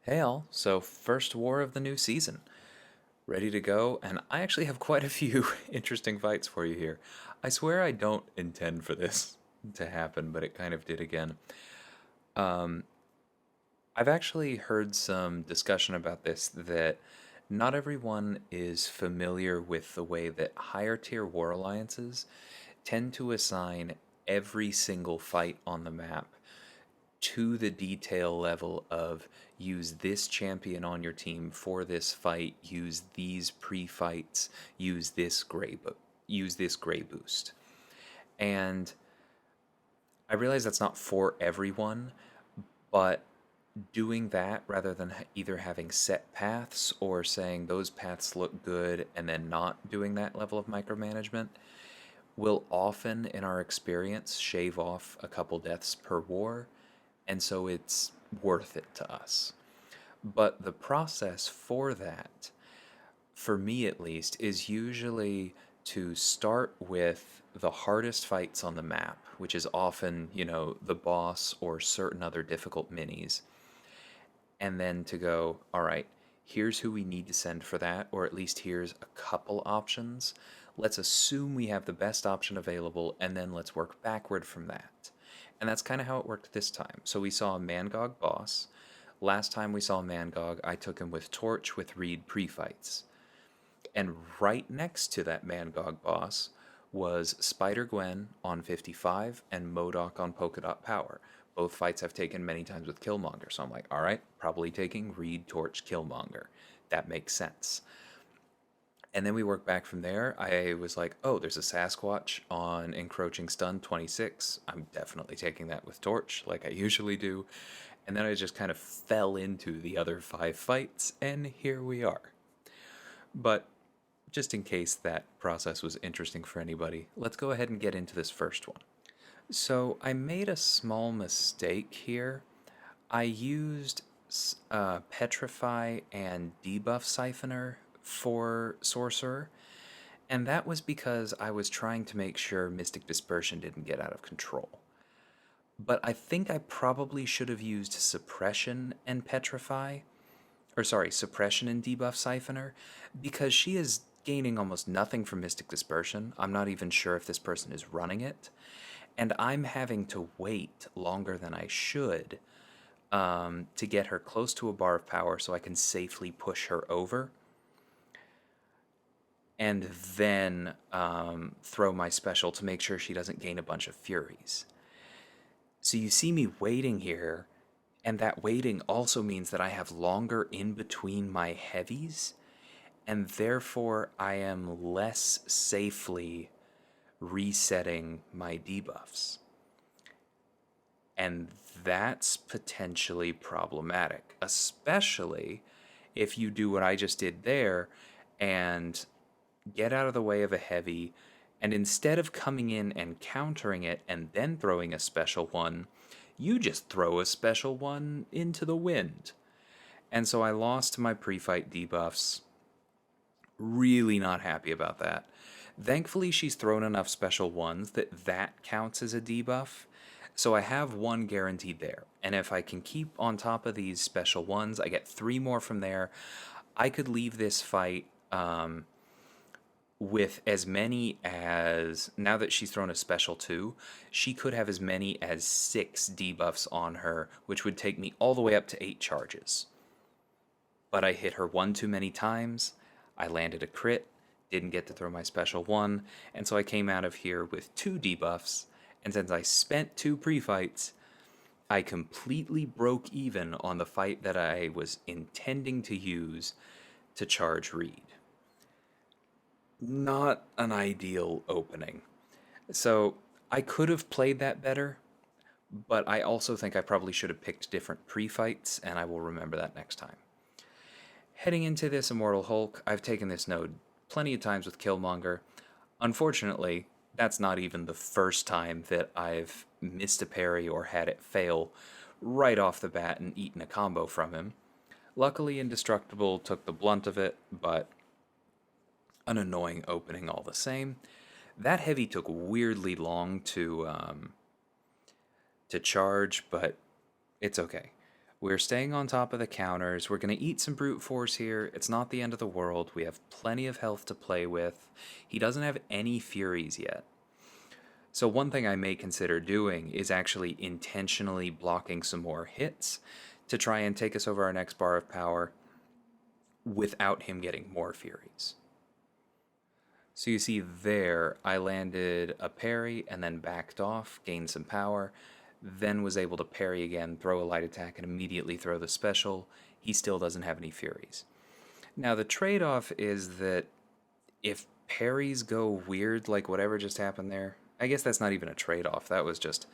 Hey all, so first war of the new season. Ready to go, and I actually have quite a few interesting fights for you here. I swear I don't intend for this to happen, but it kind of did again. Um, I've actually heard some discussion about this that not everyone is familiar with the way that higher tier war alliances tend to assign every single fight on the map to the detail level of use this champion on your team for this fight, use these pre-fights, use this gray boost. And I realize that's not for everyone, but doing that rather than either having set paths or saying those paths look good and then not doing that level of micromanagement will often, in our experience, shave off a couple deaths per war, and so it's worth it to us. But the process for that, for me at least, is usually to start with the hardest fights on the map, which is often, the boss or certain other difficult minis, and then to go, all right, here's who we need to send for that, or at least here's a couple options. Let's assume we have the best option available, and then let's work backward from that. And that's kind of how it worked this time. So we saw a Mangog boss. Last time we saw Mangog, I took him with Torch with Reed pre-fights. And right next to that Mangog boss was Spider-Gwen on 55 and MODOK on Polka Dot Power. Both fights I've taken many times with Killmonger, so I'm like, all right, probably taking Reed, Torch, Killmonger. That makes sense. And then we work back from there. I was like, oh, there's a Sasquatch on Encroaching Stun 26. I'm definitely taking that with Torch, like I usually do. And then I just kind of fell into the other five fights, and here we are. But just in case that process was interesting for anybody, let's go ahead and get into this first one. So I made a small mistake here. I used Petrify and Debuff Siphoner for Sorcerer, and that was because I was trying to make sure Mystic Dispersion didn't get out of control. But I think I probably should have used Suppression and Petrify, or sorry, Suppression and Debuff Siphoner, because she is gaining almost nothing from Mystic Dispersion. I'm not even sure if this person is running it, and I'm having to wait longer than I should to get her close to a bar of power so I can safely push her over and then throw my special to make sure she doesn't gain a bunch of furies. So you see me waiting here, and that waiting also means that I have longer in between my heavies, and therefore I am less safely resetting my debuffs. And that's potentially problematic, especially if you do what I just did there and get out of the way of a heavy, and instead of coming in and countering it and then throwing a special one, you just throw a special one into the wind. And so I lost my pre-fight debuffs. Really not happy about that. Thankfully, she's thrown enough special ones that that counts as a debuff. So I have one guaranteed there. And if I can keep on top of these special ones, I get three more from there. I could leave this fight with as many as, now that she's thrown a special two, she could have as many as 6 debuffs on her, which would take me all the way up to 8 charges. But I hit her one too many times, I landed a crit, didn't get to throw my special one, and so I came out of here with 2 debuffs, and since I spent 2 pre-fights, I completely broke even on the fight that I was intending to use to charge Reed. Not an ideal opening. So I could have played that better, but I also think I probably should have picked different pre-fights, and I will remember that next time. Heading into this Immortal Hulk, I've taken this node plenty of times with Killmonger. Unfortunately, that's not even the first time that I've missed a parry or had it fail right off the bat and eaten a combo from him. Luckily, Indestructible took the blunt of it, but an annoying opening all the same. That heavy took weirdly long to charge, but it's okay. We're staying on top of the counters. We're going to eat some brute force here. It's not the end of the world. We have plenty of health to play with. He doesn't have any furies yet. So one thing I may consider doing is actually intentionally blocking some more hits to try and take us over our next bar of power without him getting more furies. So you see there, I landed a parry and then backed off, gained some power, then was able to parry again, throw a light attack, and immediately throw the special. He still doesn't have any furies. Now the trade-off is that if parries go weird, like whatever just happened there, I guess that's not even a trade-off. That was just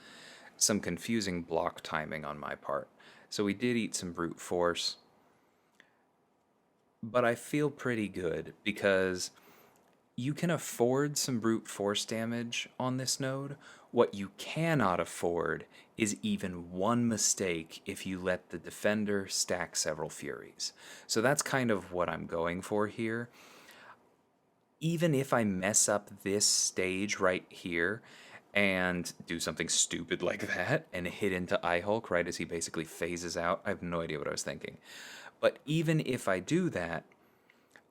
some confusing block timing on my part. So we did eat some brute force. But I feel pretty good because you can afford some brute force damage on this node. What you cannot afford is even one mistake if you let the defender stack several furies. So that's kind of what I'm going for here. Even if I mess up this stage right here and do something stupid like that and hit into iHulk right as he basically phases out, I have no idea what I was thinking. But even if I do that,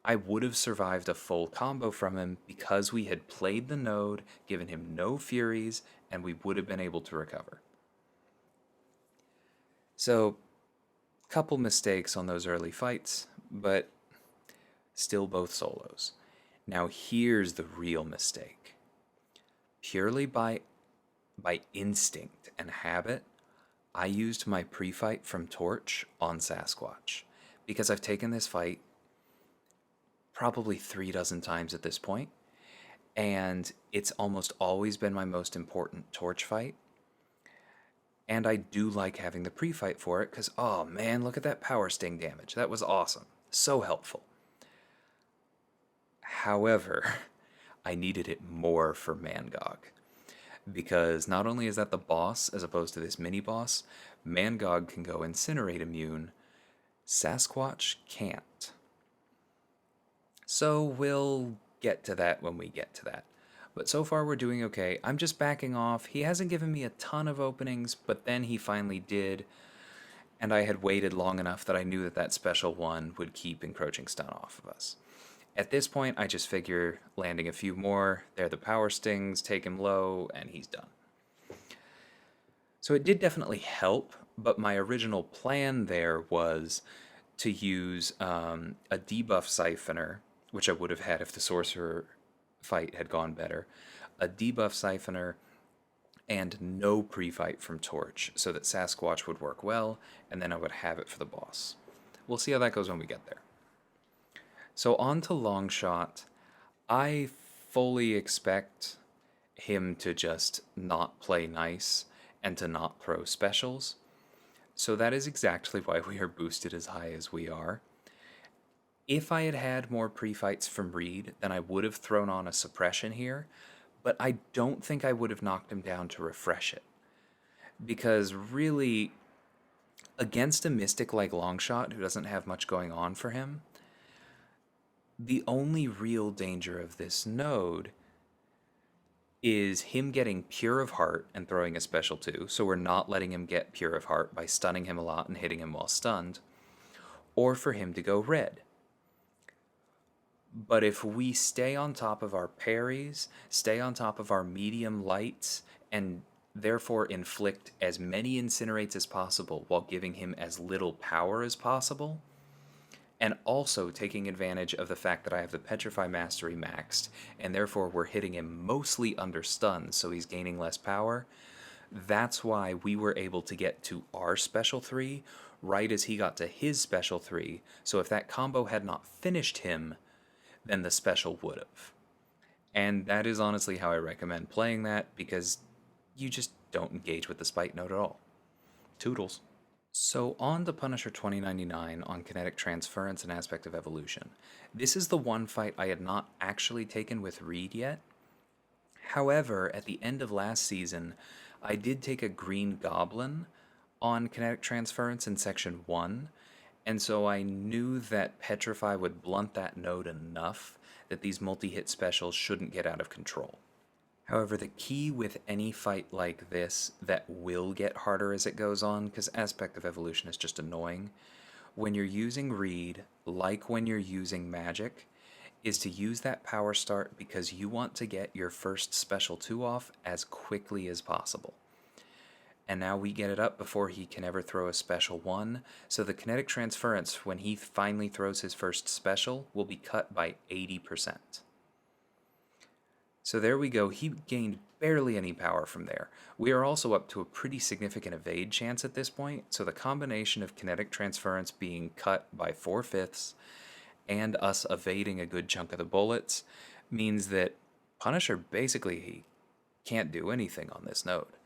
I would have survived a full combo from him because we had played the node, given him no furies, and we would have been able to recover. So, couple mistakes on those early fights, but still both solos. Now here's the real mistake. Purely by instinct and habit, I used my pre-fight from Torch on Sasquatch because I've taken this fight probably 36 times at this point, and it's almost always been my most important Torch fight. And I do like having the pre-fight for it because, oh man, look at that power sting damage. That was awesome. So helpful. However, I needed it more for Mangog. Because not only is that the boss as opposed to this mini-boss, Mangog can go Incinerate immune. Sasquatch can't. So we'll get to that when we get to that. But so far we're doing okay. I'm just backing off. He hasn't given me a ton of openings, but then he finally did. And I had waited long enough that I knew that that special one would keep Encroaching stun off of us. At this point, I just figure landing a few more, they're the power stings, take him low, and he's done. So it did definitely help, but my original plan there was to use a debuff siphoner, which I would have had if the Sorcerer fight had gone better, a debuff siphoner, and no pre-fight from Torch, so that Sasquatch would work well, and then I would have it for the boss. We'll see how that goes when we get there. So on to Longshot. I fully expect him to just not play nice and to not throw specials. So that is exactly why we are boosted as high as we are. If I had had more pre-fights from Reed, then I would have thrown on a suppression here, but I don't think I would have knocked him down to refresh it. Because really, against a Mystic like Longshot who doesn't have much going on for him, the only real danger of this node is him getting Pure of Heart and throwing a special 2, so we're not letting him get Pure of Heart by stunning him a lot and hitting him while stunned, or for him to go red. But if we stay on top of our parries, stay on top of our medium lights, and therefore inflict as many incinerates as possible while giving him as little power as possible, and also taking advantage of the fact that I have the Petrify Mastery maxed, and therefore we're hitting him mostly under stun, so he's gaining less power, that's why we were able to get to our special 3 right as he got to his special 3, so if that combo had not finished him, then the special would have. And that is honestly how I recommend playing that, because you just don't engage with the spite node at all. Toodles. So on to Punisher 2099 on Kinetic Transference and Aspect of Evolution. This is the one fight I had not actually taken with Reed yet. However, at the end of last season, I did take a Green Goblin on Kinetic Transference in Section 1, and so I knew that Petrify would blunt that node enough that these multi-hit specials shouldn't get out of control. However, the key with any fight like this that will get harder as it goes on, because Aspect of Evolution is just annoying, when you're using Reed, like when you're using Magic, is to use that power start because you want to get your first special 2 off as quickly as possible. And now we get it up before he can ever throw a special 1, so the kinetic transference, when he finally throws his first special, will be cut by 80%. So there we go, he gained barely any power from there. We are also up to a pretty significant evade chance at this point, so the combination of kinetic transference being cut by 4/5 and us evading a good chunk of the bullets means that Punisher basically can't do anything on this node.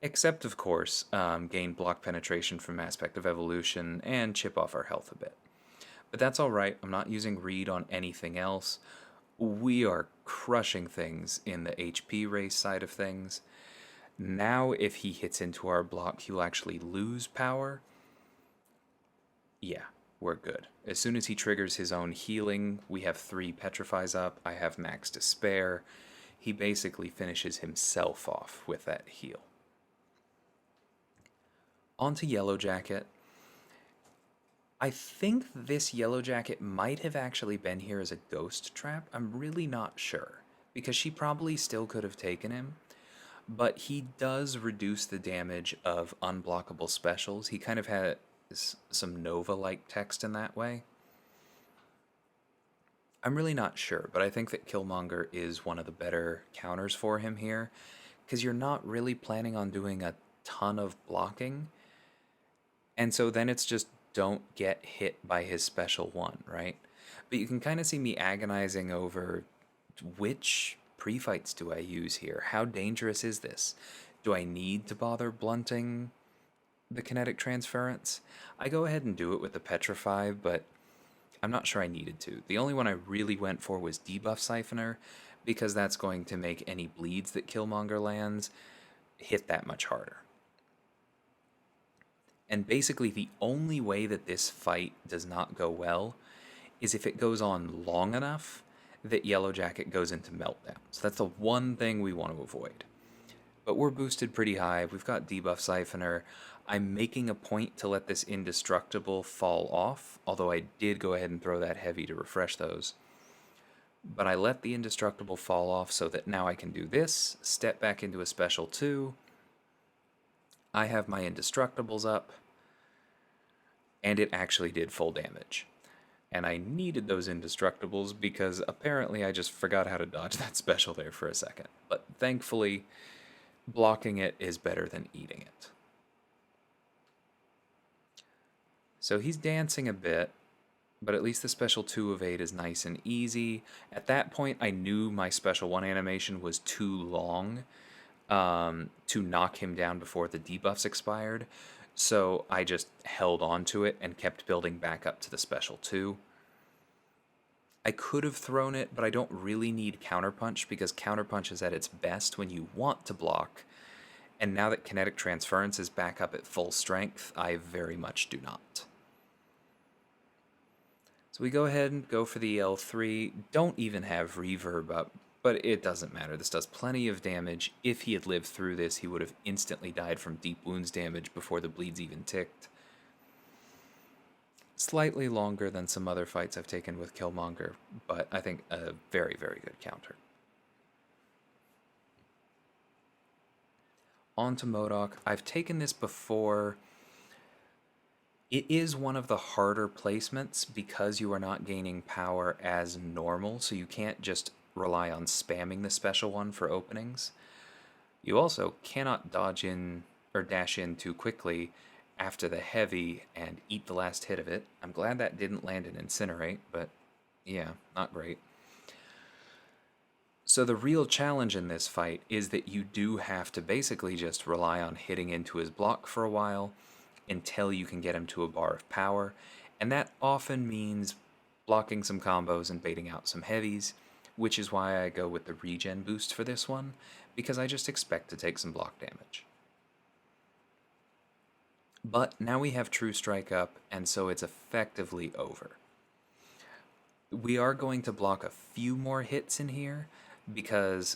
Except, of course, gain block penetration from Aspect of Evolution and chip off our health a bit. But that's alright, I'm not using Reed on anything else. We are crushing things in the HP race side of things. Now, if he hits into our block, he'll actually lose power. Yeah, we're good. As soon as he triggers his own healing, we have 3 Petrifies up. I have Max Despair. He basically finishes himself off with that heal. On to Yellowjacket. I think this Yellowjacket might have actually been here as a ghost trap. I'm really not sure, because she probably still could have taken him. But he does reduce the damage of unblockable specials. He kind of has some Nova-like text in that way. I'm really not sure, but I think that Killmonger is one of the better counters for him here, because you're not really planning on doing a ton of blocking. And so then it's just don't get hit by his special 1, right? But you can kind of see me agonizing over which pre-fights do I use here? How dangerous is this? Do I need to bother blunting the kinetic transference? I go ahead and do it with the Petrify, but I'm not sure I needed to. The only one I really went for was Debuff Siphoner, because that's going to make any bleeds that Killmonger lands hit that much harder. And basically the only way that this fight does not go well is if it goes on long enough that Yellowjacket goes into meltdown. So that's the one thing we want to avoid. But we're boosted pretty high. We've got Debuff Siphoner. I'm making a point to let this Indestructible fall off, although I did go ahead and throw that heavy to refresh those. But I let the Indestructible fall off so that now I can do this, step back into a special 2. I have my Indestructibles up, and it actually did full damage. And I needed those Indestructibles because apparently I just forgot how to dodge that special there for a second. But thankfully, blocking it is better than eating it. So he's dancing a bit, but at least the special 2 evade is nice and easy. At that point, I knew my special 1 animation was too long to knock him down before the debuffs expired. So I just held on to it and kept building back up to the special 2. I could have thrown it, but I don't really need Counterpunch because Counterpunch is at its best when you want to block. And now that Kinetic Transference is back up at full strength, I very much do not. So we go ahead and go for the L3. Don't even have Reverb up, but it doesn't matter. This does plenty of damage. If he had lived through this, he would have instantly died from deep wounds damage before the bleeds even ticked. Slightly longer than some other fights I've taken with Killmonger, but I think a very, very good counter. On to MODOK. I've taken this before. It is one of the harder placements because you are not gaining power as normal, so you can't just rely on spamming the special 1 for openings. You also cannot dodge in or dash in too quickly after the heavy and eat the last hit of it. I'm glad that didn't land an Incinerate, but yeah, not great. So the real challenge in this fight is that you do have to basically just rely on hitting into his block for a while until you can get him to a bar of power, and that often means blocking some combos and baiting out some heavies, which is why I go with the regen boost for this one, because I just expect to take some block damage. But now we have True Strike up, and so it's effectively over. We are going to block a few more hits in here, because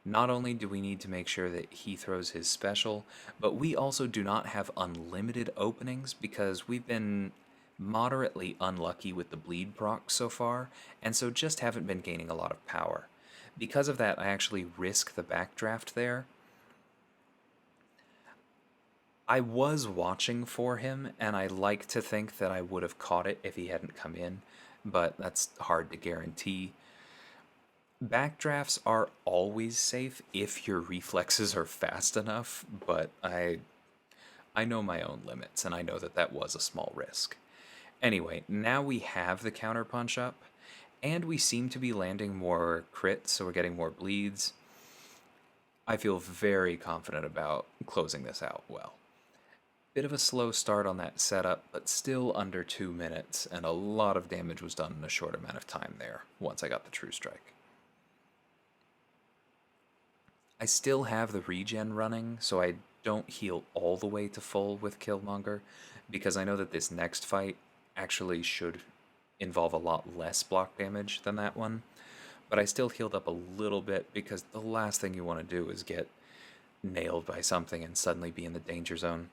Not only do we need to make sure that he throws his special, but we also do not have unlimited openings because we've been moderately unlucky with the bleed proc so far, and so just haven't been gaining a lot of power. Because of that, I actually risk the backdraft there. I was watching for him, and I like to think that I would have caught it if he hadn't come in, but that's hard to guarantee. Backdrafts are always safe if your reflexes are fast enough, but I know my own limits, and I know that that was a small risk. Anyway, now we have the counterpunch up, and we seem to be landing more crits, so we're getting more bleeds. I feel very confident about closing this out well. Bit of a slow start on that setup, but still under 2 minutes, and a lot of damage was done in a short amount of time there once I got the True Strike. I still have the regen running, so I don't heal all the way to full with Killmonger, because I know that this next fight actually should involve a lot less block damage than that one. But I still healed up a little bit, because the last thing you want to do is get nailed by something and suddenly be in the danger zone.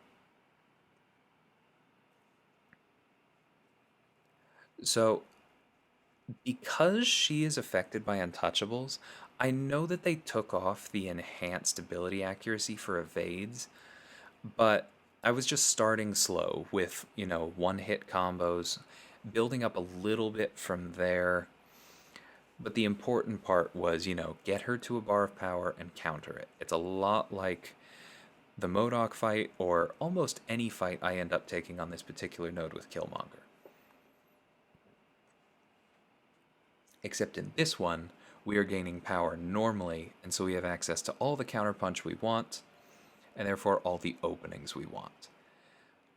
So, because she is affected by untouchables, I know that they took off the enhanced ability accuracy for evades, but I was just starting slow with, one hit combos, building up a little bit from there. But the important part was, get her to a bar of power and counter it. It's a lot like the MODOK fight, or almost any fight I end up taking on this particular node with Killmonger. Except in this one, we are gaining power normally, and so we have access to all the counterpunch we want, and therefore all the openings we want.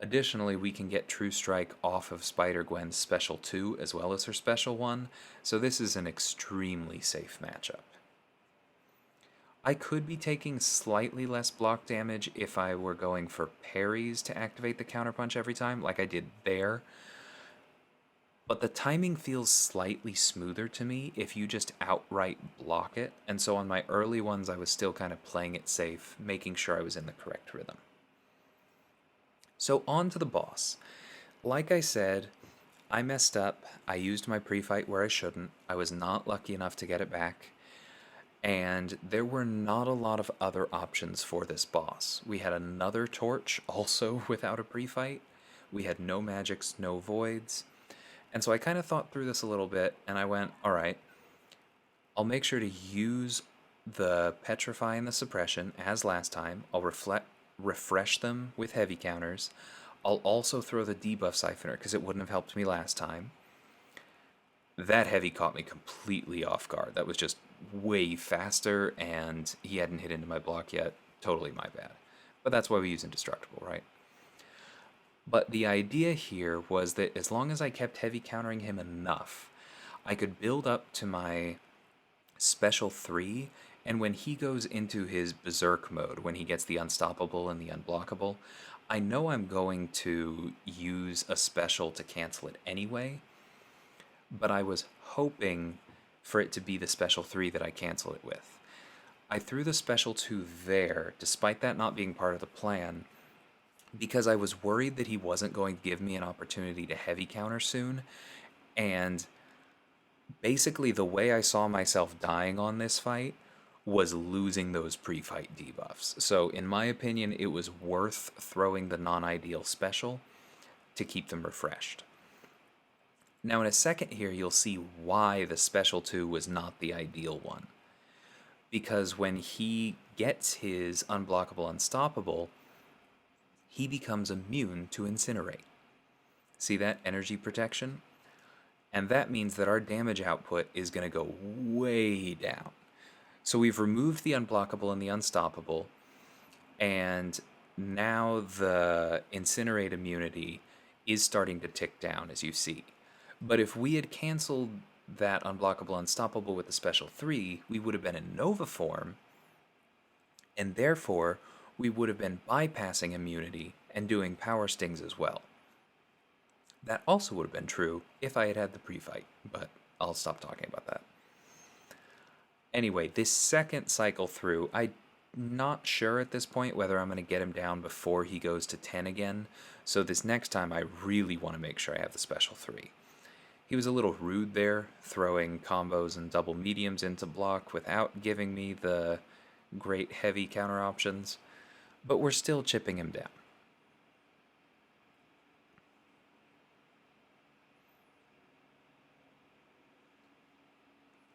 Additionally, we can get True Strike off of Spider-Gwen's Special 2 as well as her Special 1, so this is an extremely safe matchup. I could be taking slightly less block damage if I were going for parries to activate the counterpunch every time, like I did there, but the timing feels slightly smoother to me if you just outright block it, and so on my early ones I was still kind of playing it safe, making sure I was in the correct rhythm. So on to the boss. Like I said, I messed up. I used my pre-fight where I shouldn't. I was not lucky enough to get it back. And there were not a lot of other options for this boss. We had another torch, also without a pre-fight. We had no magics, no voids. And so I kind of thought through this a little bit, and I went, alright, I'll make sure to use the Petrify and the Suppression as last time. I'll refresh them with heavy counters. I'll also throw the debuff Siphoner, because it wouldn't have helped me last time. That heavy caught me completely off guard. That was just way faster, and he hadn't hit into my block yet. Totally my bad. But that's why we use Indestructible, right? But the idea here was that as long as I kept heavy countering him enough, I could build up to my Special 3, and when he goes into his Berserk mode, when he gets the Unstoppable and the Unblockable, I know I'm going to use a special to cancel it anyway, but I was hoping for it to be the Special 3 that I cancel it with. I threw the Special 2 there, despite that not being part of the plan, because I was worried that he wasn't going to give me an opportunity to heavy counter soon, and basically the way I saw myself dying on this fight was losing those pre-fight debuffs. So in my opinion, it was worth throwing the non-ideal special to keep them refreshed. Now in a second here, you'll see why the Special 2 was not the ideal one. Because when he gets his Unblockable Unstoppable, he becomes immune to Incinerate. See that? Energy protection? And that means that our damage output is going to go way down. So we've removed the Unblockable and the Unstoppable, and now the Incinerate immunity is starting to tick down, as you see. But if we had canceled that Unblockable Unstoppable with the Special 3, we would have been in Nova form, and therefore we would have been bypassing immunity and doing power stings as well. That also would have been true if I had had the pre-fight, but I'll stop talking about that. Anyway, this second cycle through, I'm not sure at this point whether I'm going to get him down before he goes to 10 again. So this next time I really want to make sure I have the special 3. He was a little rude there, throwing combos and double mediums into block without giving me the great heavy counter options, but we're still chipping him down.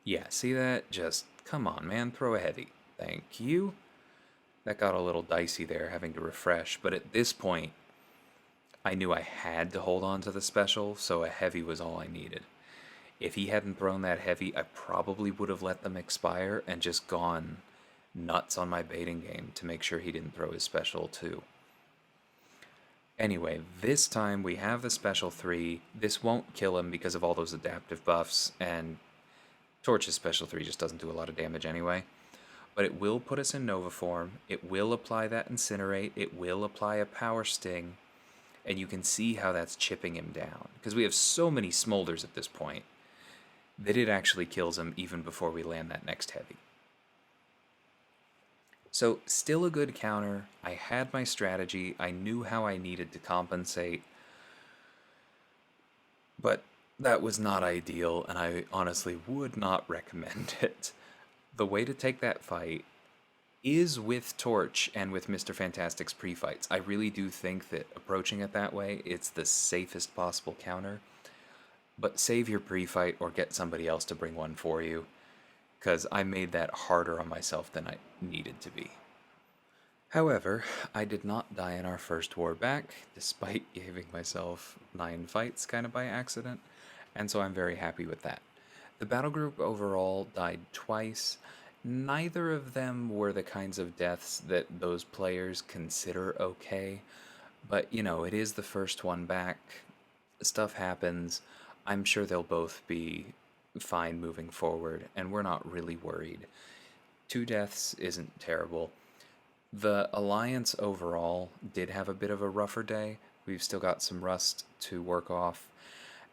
Yeah, see that? Just, come on, man, throw a heavy. Thank you. That got a little dicey there, having to refresh, but at this point, I knew I had to hold on to the special, so a heavy was all I needed. If he hadn't thrown that heavy, I probably would have let them expire and just gone nuts on my baiting game to make sure he didn't throw his special too. Anyway, this time we have the special 3. This won't kill him because of all those adaptive buffs, and Torch's special 3 just doesn't do a lot of damage anyway. But it will put us in Nova form, it will apply that Incinerate, it will apply a Power Sting, and you can see how that's chipping him down. Because we have so many Smolders at this point that it actually kills him even before we land that next heavy. So, still a good counter. I had my strategy, I knew how I needed to compensate, but that was not ideal, and I honestly would not recommend it. The way to take that fight is with Torch and with Mr. Fantastic's pre-fights. I really do think that approaching it that way, it's the safest possible counter. But save your pre-fight or get somebody else to bring one for you, because I made that harder on myself than I needed to be. However, I did not die in our first war back, despite giving myself 9 fights kind of by accident, and so I'm very happy with that. The battle group overall died twice. Neither of them were the kinds of deaths that those players consider okay, but you know, it is the first one back. Stuff happens. I'm sure they'll both be fine moving forward, and we're not really worried. 2 deaths isn't terrible. The Alliance overall did have a bit of a rougher day. We've still got some rust to work off,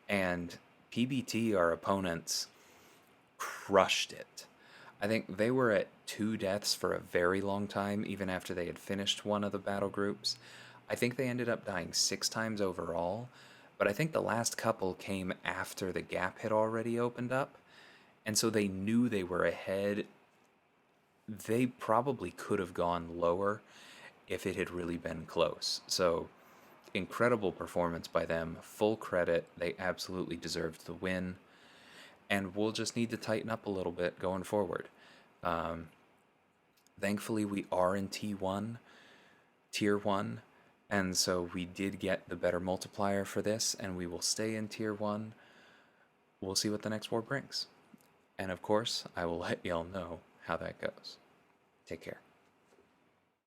and PBT, our opponents, crushed it. I think they were at 2 deaths for a very long time, even after they had finished one of the battle groups. I think they ended up dying 6 times overall, but I think the last couple came after the gap had already opened up, and so they knew they were ahead. They probably could have gone lower if it had really been close. So, incredible performance by them, full credit, they absolutely deserved the win, and we'll just need to tighten up a little bit going forward. Thankfully, we are in T1, Tier 1, and so we did get the better multiplier for this, and we will stay in Tier 1. We'll see what the next war brings. And of course, I will let y'all know how that goes. Take care.